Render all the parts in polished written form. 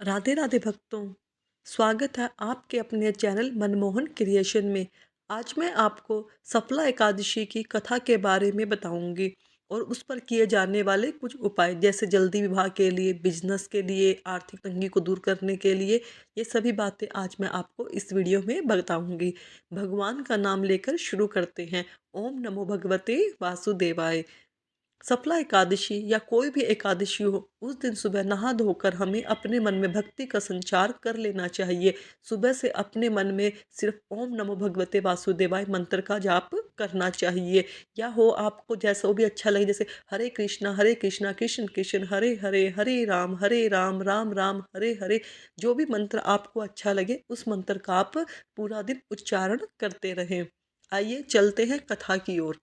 राधे राधे भक्तों। स्वागत है आपके अपने चैनल मनमोहन क्रिएशन में। आज मैं आपको सफला एकादशी की कथा के बारे में बताऊंगी और उस पर किए जाने वाले कुछ उपाय, जैसे जल्दी विवाह के लिए, बिजनेस के लिए, आर्थिक तंगी को दूर करने के लिए। ये सभी बातें आज मैं आपको इस वीडियो में बताऊंगी। भगवान का नाम लेकर शुरू करते हैं। ओम नमो भगवते वासुदेवाय। सफला एकादशी या कोई भी एकादशी हो, उस दिन सुबह नहा धोकर हमें अपने मन में भक्ति का संचार कर लेना चाहिए। सुबह से अपने मन में सिर्फ ओम नमो भगवते वासुदेवाय मंत्र का जाप करना चाहिए। या हो आपको जैसा भी अच्छा लगे, जैसे हरे कृष्णा कृष्ण कृष्ण हरे हरे, हरे राम राम राम हरे हरे। जो भी मंत्र आपको अच्छा लगे उस मंत्र का आप पूरा दिन उच्चारण करते रहें। आइए चलते हैं कथा की ओर।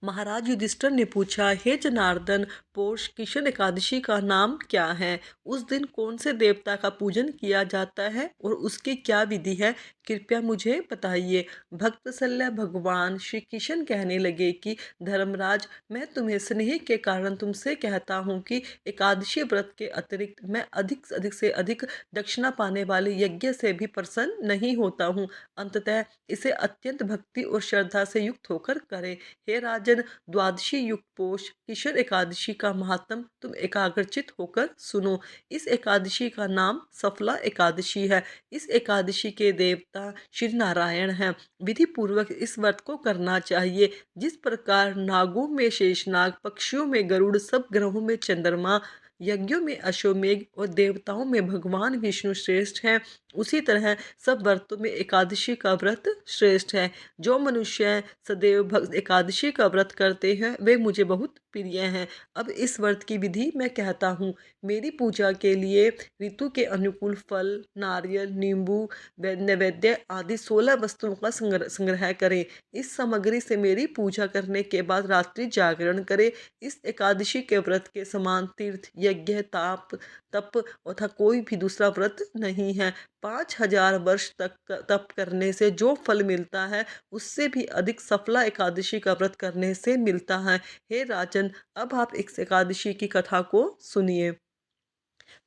महाराज युधिष्ठिर ने पूछा, हे जनार्दन, पौष कृष्ण एकादशी का नाम क्या है? उस दिन कौन से देवता का पूजन किया जाता है और उसकी क्या विधि है? कृपया मुझे बताइए। भक्तसल्य भगवान श्री कृष्ण कहने लगे कि धर्मराज, मैं तुम्हें स्नेह के कारण तुमसे कहता हूँ कि एकादशी व्रत के अतिरिक्त मैं अधिक से अधिक दक्षिणा पाने वाले यज्ञ से भी प्रसन्न नहीं होता हूँ। अंततः इसे अत्यंत भक्ति और श्रद्धा से युक्त होकर करें। हे राजन, द्वादशी युक्त पोष किशोर एकादशी का महात्म तुम एकाग्रचित होकर सुनो। इस एकादशी का नाम सफला एकादशी है। इस एकादशी के देवता श्री नारायण हैं। विधि पूर्वक इस व्रत को करना चाहिए। जिस प्रकार नागों में शेषनाग, पक्षियों में गरुड़, सब ग्रहों में चंद्रमा, यज्ञों में अश्वमेघ और देवताओं में भगवान विष्णु श्रेष्ठ हैं, उसी तरह सब व्रतों में एकादशी का व्रत श्रेष्ठ है। जो मनुष्य सदैव भक्त एकादशी का व्रत करते हैं वे मुझे बहुत प्रिय हैं। अब इस व्रत की विधि मैं कहता हूँ। मेरी पूजा के लिए ऋतु के अनुकूल फल, नारियल, नींबू, नैवेद्य आदि 16 वस्तुओं का संग्रह करें। इस सामग्री से मेरी पूजा करने के बाद रात्रि जागरण करें। इस एकादशी के व्रत के समान तीर्थ, यज्ञ, ताप, तप तथा कोई भी दूसरा व्रत नहीं है। 5000 वर्ष तक तप करने से जो फल मिलता है उससे भी अधिक सफला एकादशी का व्रत करने से मिलता है। हे राजन, अब आप इस एकादशी की कथा को सुनिए।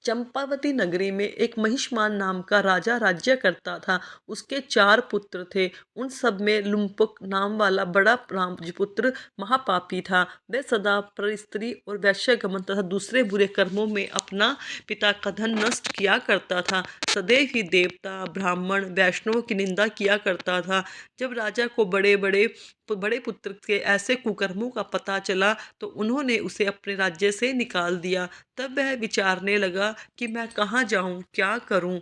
चंपावती नगरी में एक महिष्मान नाम का राजा राज्य करता था। उसके 4 पुत्र थे। उन सब में लुम्पक नाम वाला बड़ा राजपुत्र महापापी था। वह सदा पर स्त्री और वैश्यगमन तथा दूसरे बुरे कर्मों में अपना पिता का धन नष्ट किया करता था। सदैव ही देवता, ब्राह्मण, वैष्णव की निंदा किया करता था। जब राजा को बड़े पुत्र के ऐसे कुकर्मों का पता चला तो उन्होंने उसे अपने राज्य से निकाल दिया। तब वह विचारने लगा कि मैं कहाँ जाऊँ, क्या करूँ।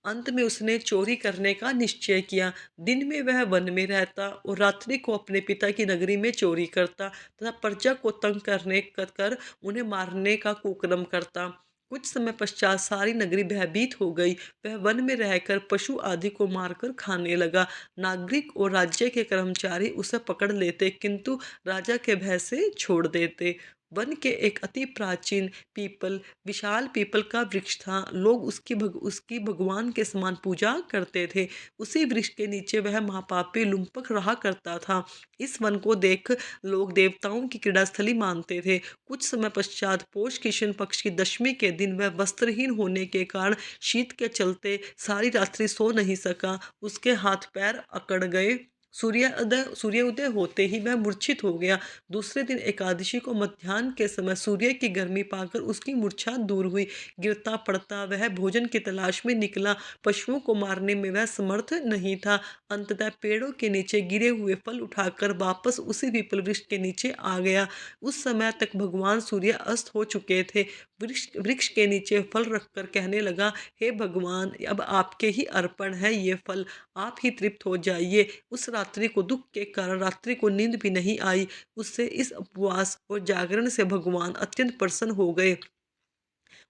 अंत में उसने चोरी करने का निश्चय किया। दिन में वह वन में रहता और रात्रि को अपने पिता की नगरी में चोरी करता तथा प्रजा को तंग करने कर उन्हें मारने का कुकर्म करता। कुछ समय पश्चात सारी नगरी भयभीत हो गई। वह वन में रहकर पशु आदि को मारकर खाने लगा। नागरिक और राज्य के कर्मचारी उसे पकड़ लेते किंतु राजा के भय से छोड़ देते। वन के एक अति प्राचीन पीपल, विशाल पीपल का वृक्ष था। लोग उसकी भगवान के समान पूजा करते थे। उसी वृक्ष के नीचे वह महापापी लुम्पक रहा करता था। इस वन को देख लोग देवताओं की क्रीड़ास्थली मानते थे। कुछ समय पश्चात पौष कृष्ण पक्ष की दशमी के दिन वह वस्त्रहीन होने के कारण शीत के चलते सारी रात्रि सो नहीं सका। उसके हाथ पैर अकड़ गए। सूर्योदय होते ही वह मूर्छित हो गया। दूसरे दिन एकादशी को मध्याह्न के समय सूर्य की गर्मी पाकर उसकी मूर्छा दूर हुई। गिरता पड़ता वह भोजन की तलाश में निकला। पशुओं को मारने में वह समर्थ नहीं था। अंततः पेड़ों के नीचे गिरे हुए फल उठाकर वापस उसी पीपल वृक्ष के नीचे आ गया। उस समय तक भगवान सूर्य अस्त हो चुके थे। वृक्ष के नीचे फल रखकर कहने लगा, हे भगवान, अब आपके ही अर्पण है ये फल, आप ही तृप्त हो जाइए। उस रात्रि को दुख के कारण रात्रि को नींद भी नहीं आई। उससे इस उपवास और जागरण से भगवान अत्यंत प्रसन्न हो गए।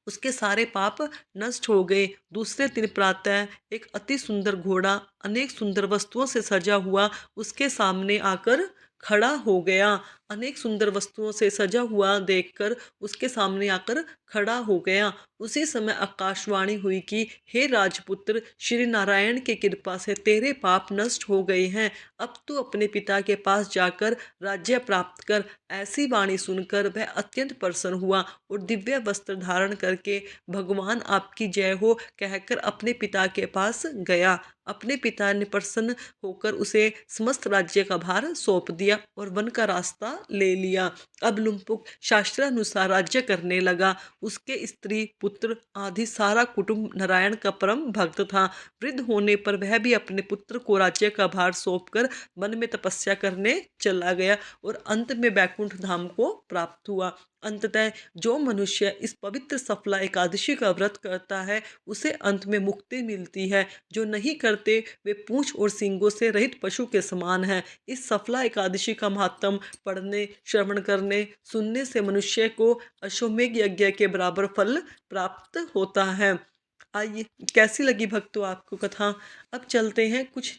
उसके सारे पाप नष्ट हो गए। दूसरे दिन प्रातः एक अति सुंदर घोड़ा अनेक सुंदर वस्तुओं से सजा हुआ उसके सामने आकर खड़ा हो गया। अनेक सुंदर वस्तुओं से सजा हुआ देखकर उसके सामने आकर खड़ा हो गया। उसी समय आकाशवाणी हुई कि हे राजपुत्र, श्री नारायण की कृपा से तेरे पाप नष्ट हो गए हैं। अब तू अपने पिता के पास जाकर राज्य प्राप्त कर। ऐसी वाणी सुनकर वह अत्यंत प्रसन्न हुआ और दिव्य वस्त्र धारण करके भगवान आपकी जय हो कहकर अपने पिता के पास गया। अपने पिता ने प्रसन्न होकर उसे समस्त राज्य का भार सौंप दिया और वन का रास्ता ले लिया। अब लुम्पुक शास्त्रानुसार राज्य करने लगा। उसके स्त्री पुत्र आदि सारा कुटुंब नारायण का परम भक्त था। वृद्ध होने पर वह भी अपने पुत्र को राज्य का भार सौंपकर वन में तपस्या करने चला गया और अंत में बैकुंठ धाम को प्राप्त हुआ। अंततः जो मनुष्य इस पवित्र सफला एकादशी का व्रत करता है उसे अंत में मुक्ति मिलती है। जो नहीं करते वे पूंछ और सींगों से रहित पशु के समान हैं। इस सफला एकादशी का महात्म पढ़ने, श्रवण करने, सुनने से मनुष्य को अश्वमेध यज्ञ के बराबर फल प्राप्त होता है। आइए, कैसी लगी भक्तों आपको कथा? अब चलते हैं कुछ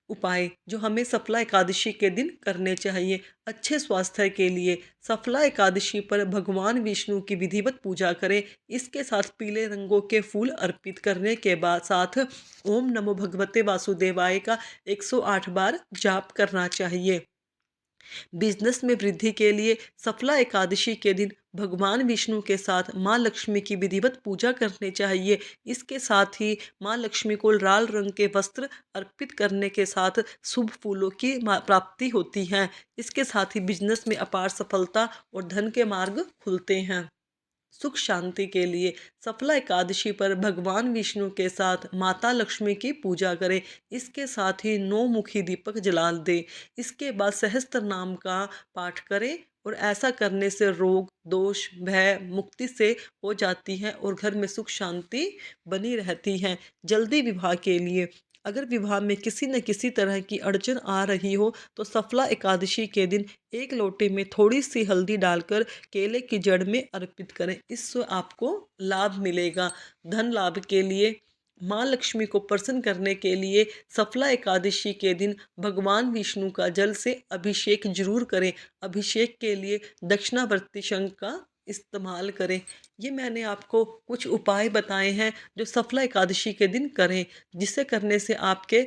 उपाय जो हमें सफला एकादशी के दिन करने चाहिए अच्छे स्वास्थ्य के लिए। सफला एकादशी पर भगवान विष्णु की विधिवत पूजा करें। इसके साथ पीले रंगों के फूल अर्पित करने के बाद साथ ओम नमो भगवते वासुदेवाय का 108 बार जाप करना चाहिए। बिजनेस में वृद्धि के लिए सफला एकादशी के दिन भगवान विष्णु के साथ माँ लक्ष्मी की विधिवत पूजा करनी चाहिए। इसके साथ ही माँ लक्ष्मी को लाल रंग के वस्त्र अर्पित करने के साथ शुभ फूलों की प्राप्ति होती है। इसके साथ ही बिजनेस में अपार सफलता और धन के मार्ग खुलते हैं। सुख शांति के लिए सफला एकादशी पर भगवान विष्णु के साथ माता लक्ष्मी की पूजा करें। इसके साथ ही 9 मुखी दीपक जला दें। इसके बाद सहस्त्र नाम का पाठ करें और ऐसा करने से रोग दोष भय मुक्ति से हो जाती है और घर में सुख शांति बनी रहती है। जल्दी विवाह के लिए अगर विवाह में किसी न किसी तरह की अड़चन आ रही हो तो सफला एकादशी के दिन एक लोटे में थोड़ी सी हल्दी डालकर केले की जड़ में अर्पित करें। इससे आपको लाभ मिलेगा। धन लाभ के लिए माँ लक्ष्मी को प्रसन्न करने के लिए सफला एकादशी के दिन भगवान विष्णु का जल से अभिषेक जरूर करें। अभिषेक के लिए दक्षिणावर्ती शंख का इस्तेमाल करें। ये मैंने आपको कुछ उपाय बताए हैं जो सफला एकादशी के दिन करें, जिसे करने से आपके